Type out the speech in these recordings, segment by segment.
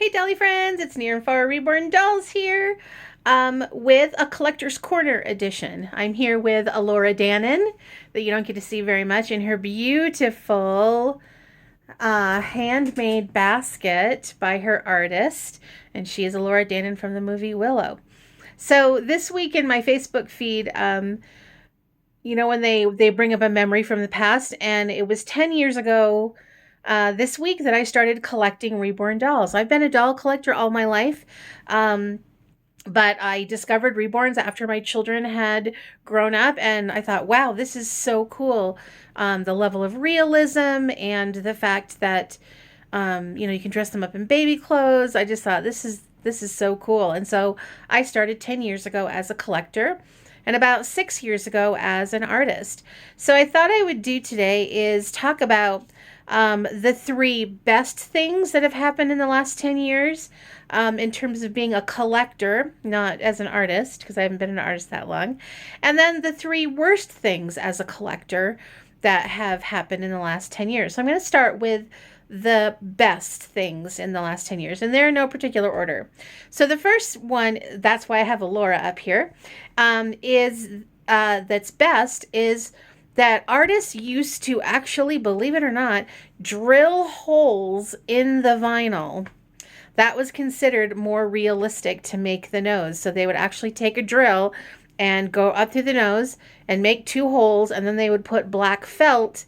Hey, Dolly friends, it's near and far Reborn Dolls here with a Collector's Corner edition. I'm here with Alora Dannon, that you don't get to see very much, in her beautiful handmade basket by her artist. And she is Alora Dannon from the movie Willow. So this week in my Facebook feed, when they bring up a memory from the past, and it was 10 years ago this week that I started collecting Reborn dolls. I've been a doll collector all my life, but I discovered Reborns after my children had grown up, and I thought, wow, this is so cool. The level of realism and the fact that you can dress them up in baby clothes. I just thought this is so cool, and so I started 10 years ago as a collector, and about 6 years ago as an artist. So I thought I would do today is talk about the three best things that have happened in the last 10 years in terms of being a collector, not as an artist, because I haven't been an artist that long. And then the three worst things as a collector that have happened in the last 10 years. So I'm going to start with the best things in the last 10 years, and they're in no particular order. So the first one, that's why I have Alora up here, that's best is that artists used to actually, believe it or not, drill holes in the vinyl. That was considered more realistic to make the nose. So they would actually take a drill and go up through the nose and make two holes, and then they would put black felt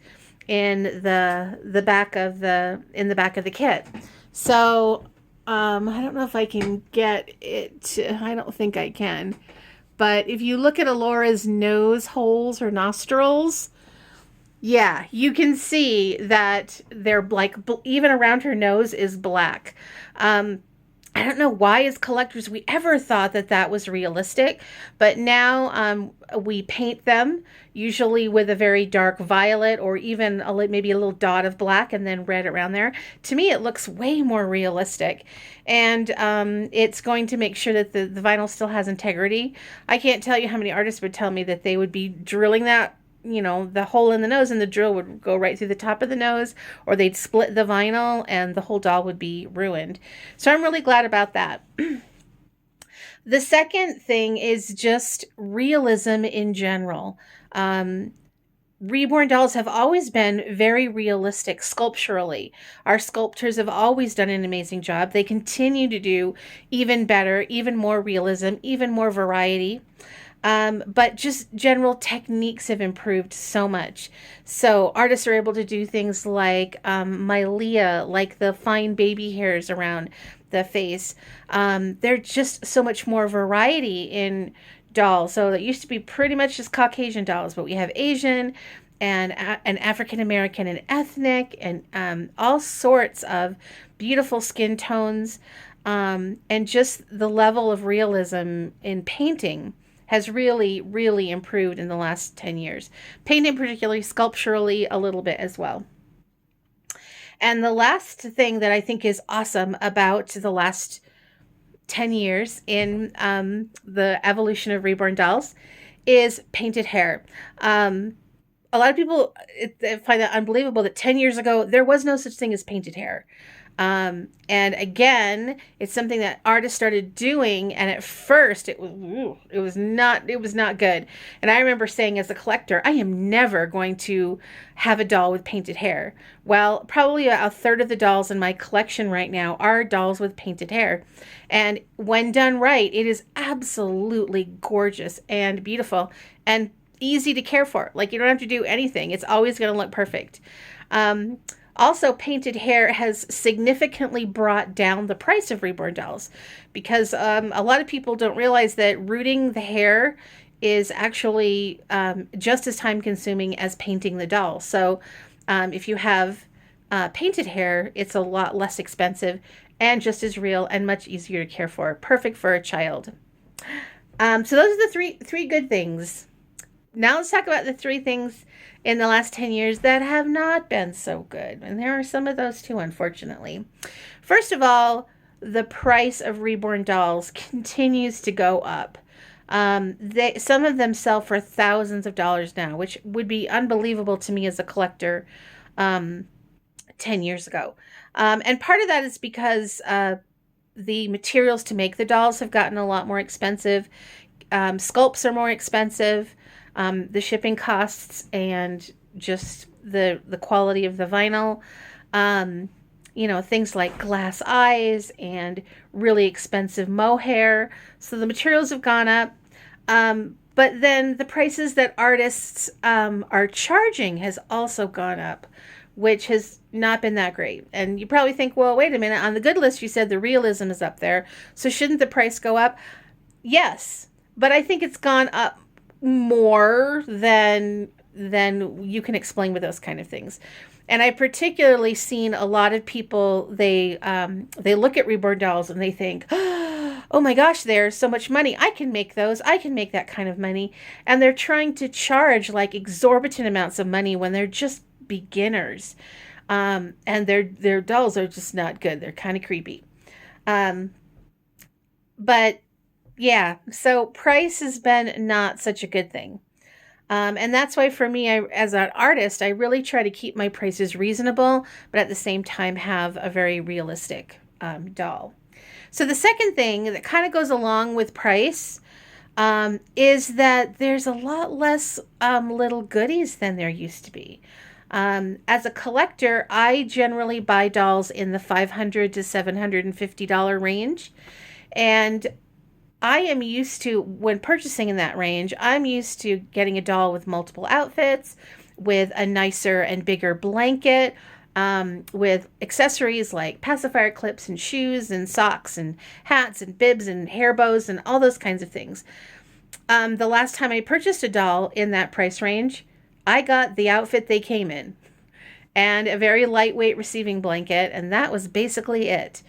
in the back of the kit. So I don't know if I can get it. I don't think I can. But if you look at Alora's nose holes or nostrils, yeah, you can see that they're like, even around her nose is black. I don't know why as collectors we ever thought that that was realistic, but now we paint them usually with a very dark violet or even maybe a little dot of black and then red around there. To me, it looks way more realistic, and it's going to make sure that the vinyl still has integrity. I can't tell you how many artists would tell me that they would be drilling that, the hole in the nose, and the drill would go right through the top of the nose, or they'd split the vinyl and the whole doll would be ruined. So I'm really glad about that. The second thing is just realism in general. Reborn dolls have always been very realistic sculpturally. Our sculptors have always done an amazing job. They continue to do even better, even more realism, even more variety. But just general techniques have improved so much. So artists are able to do things like Mylea, like the fine baby hairs around the face. There's just so much more variety in dolls. So it used to be pretty much just Caucasian dolls, but we have Asian and African American and ethnic and all sorts of beautiful skin tones, and just the level of realism in painting has really, really improved in the last 10 years. Painting, particularly sculpturally, a little bit as well. And the last thing that I think is awesome about the last 10 years in the evolution of Reborn dolls is painted hair. A lot of people find that unbelievable that 10 years ago, there was no such thing as painted hair. And again, it's something that artists started doing, and at first it was not good. And I remember saying as a collector, I am never going to have a doll with painted hair. Well, probably about a third of the dolls in my collection right now are dolls with painted hair. And when done right, it is absolutely gorgeous and beautiful and easy to care for. Like, you don't have to do anything. It's always going to look perfect. Also, painted hair has significantly brought down the price of Reborn dolls, because a lot of people don't realize that rooting the hair is actually just as time consuming as painting the doll. So if you have painted hair, it's a lot less expensive and just as real and much easier to care for. Perfect for a child. So those are the three good things. Now let's talk about the three things in the last 10 years that have not been so good. And there are some of those too, unfortunately. First of all, the price of Reborn dolls continues to go up. Some of them sell for thousands of dollars now, which would be unbelievable to me as a collector 10 years ago. And part of that is because the materials to make the dolls have gotten a lot more expensive. Sculpts are more expensive. The shipping costs and just the quality of the vinyl. Um, things like glass eyes and really expensive mohair. So the materials have gone up. But then the prices that artists are charging has also gone up, which has not been that great. And you probably think, well, wait a minute, on the good list, you said the realism is up there. So shouldn't the price go up? Yes, but I think it's gone up more than you can explain with those kind of things. And I particularly seen a lot of people, they look at Reborn dolls and they think, oh my gosh, there's so much money. I can make those. I can make that kind of money. And they're trying to charge like exorbitant amounts of money when they're just beginners. And their dolls are just not good. They're kind of creepy. Um, but yeah, so price has been not such a good thing. And that's why for me, as an artist, I really try to keep my prices reasonable, but at the same time have a very realistic doll. So the second thing that kind of goes along with price is that there's a lot less little goodies than there used to be. As a collector, I generally buy dolls in the $500 to $750 range. And I am used to, when purchasing in that range, I'm used to getting a doll with multiple outfits, with a nicer and bigger blanket, with accessories like pacifier clips and shoes and socks and hats and bibs and hair bows and all those kinds of things. The last time I purchased a doll in that price range, I got the outfit they came in and a very lightweight receiving blanket, and that was basically it.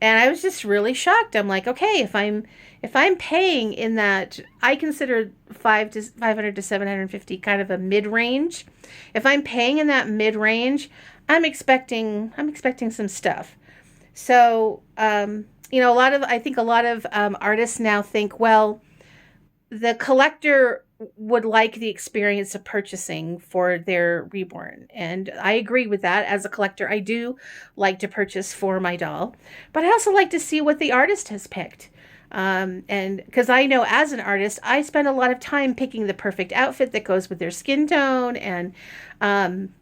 And I was just really shocked. I'm like, okay, if I'm paying in that, I consider 500 to 750 kind of a mid range. If I'm paying in that mid range, I'm expecting some stuff. So I think a lot of artists now think, well, the collector would like the experience of purchasing for their reborn. And I agree with that. As a collector, I do like to purchase for my doll, but I also like to see what the artist has picked. And because I know as an artist, I spend a lot of time picking the perfect outfit that goes with their skin tone. And um,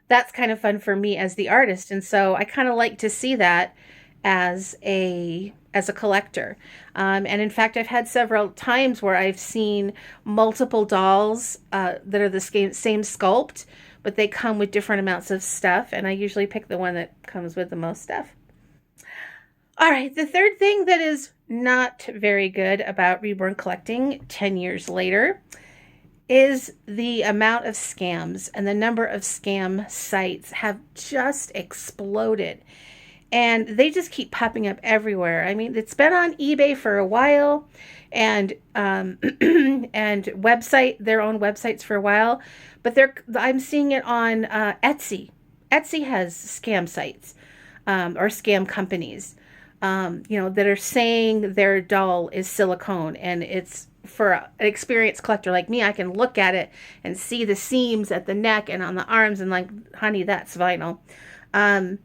that's kind of fun for me as the artist. And so I kind of like to see that as a collector. And in fact, I've had several times where I've seen multiple dolls that are the same sculpt, but they come with different amounts of stuff, and I usually pick the one that comes with the most stuff. All right, the third thing that is not very good about Reborn collecting 10 years later is the amount of scams, and the number of scam sites have just exploded. And they just keep popping up everywhere. I mean, it's been on eBay for a while, and and their own websites for a while, but I'm seeing it on Etsy. Etsy has scam sites or scam companies, that are saying their doll is silicone, and it's for an experienced collector like me. I can look at it and see the seams at the neck and on the arms, and like, honey, that's vinyl. Um,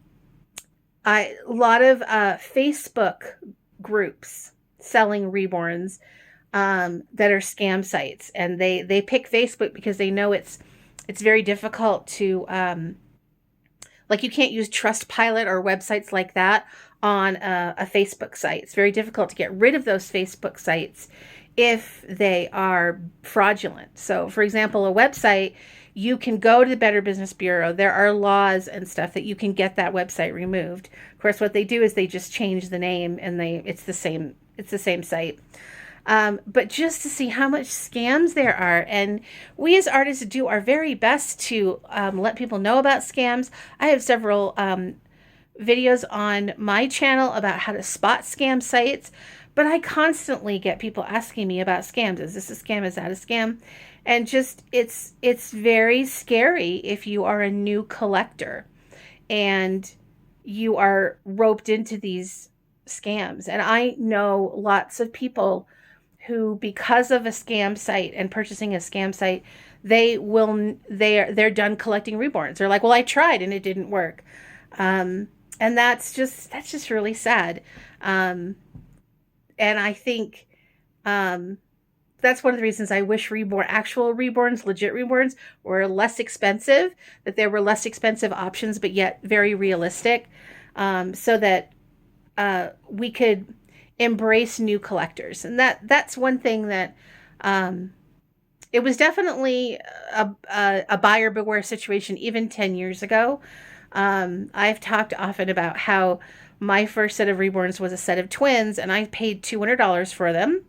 a lot of Facebook groups selling reborns that are scam sites, and they pick Facebook because they know it's very difficult to like, you can't use Trustpilot or websites like that on a Facebook site. It's very difficult to get rid of those Facebook sites if they are fraudulent. So, for example, a website, you can go to the Better Business Bureau. There are laws and stuff that you can get that website removed. Of course, what they do is they just change the name, and it's the same site. But just to see how much scams there are, and we as artists do our very best to let people know about scams. I have several videos on my channel about how to spot scam sites, but I constantly get people asking me about scams. Is this a scam? Is that a scam? And just, it's very scary if you are a new collector and you are roped into these scams. And I know lots of people who, because of a scam site and purchasing a scam site, they're done collecting reborns. They're like, well, I tried and it didn't work. And that's just really sad. Um, and I think um, that's one of the reasons I wish actual reborns, legit reborns, were less expensive. That there were less expensive options, but yet very realistic, so that we could embrace new collectors. And that's one thing that um, it was definitely a buyer beware situation even 10 years ago. I've talked often about how my first set of reborns was a set of twins, and I paid $200 for them.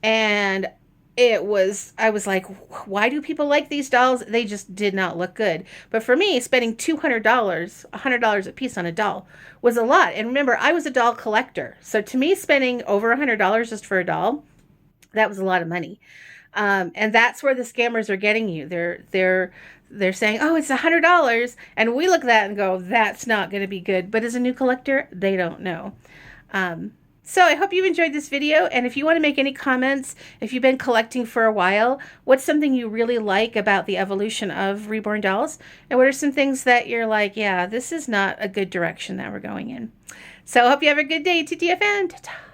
And I was like, why do people like these dolls? They just did not look good. But for me, spending $200, $100 a piece on a doll was a lot. And remember, I was a doll collector. So to me, spending over $100 just for a doll, that was a lot of money. And that's where the scammers are getting you. They're saying, "Oh, it's $100," and we look at that and go, "That's not going to be good." But as a new collector, they don't know. So I hope you've enjoyed this video. And if you want to make any comments, if you've been collecting for a while, what's something you really like about the evolution of reborn dolls? And what are some things that you're like, yeah, this is not a good direction that we're going in? So I hope you have a good day, TTFN. Ta-ta.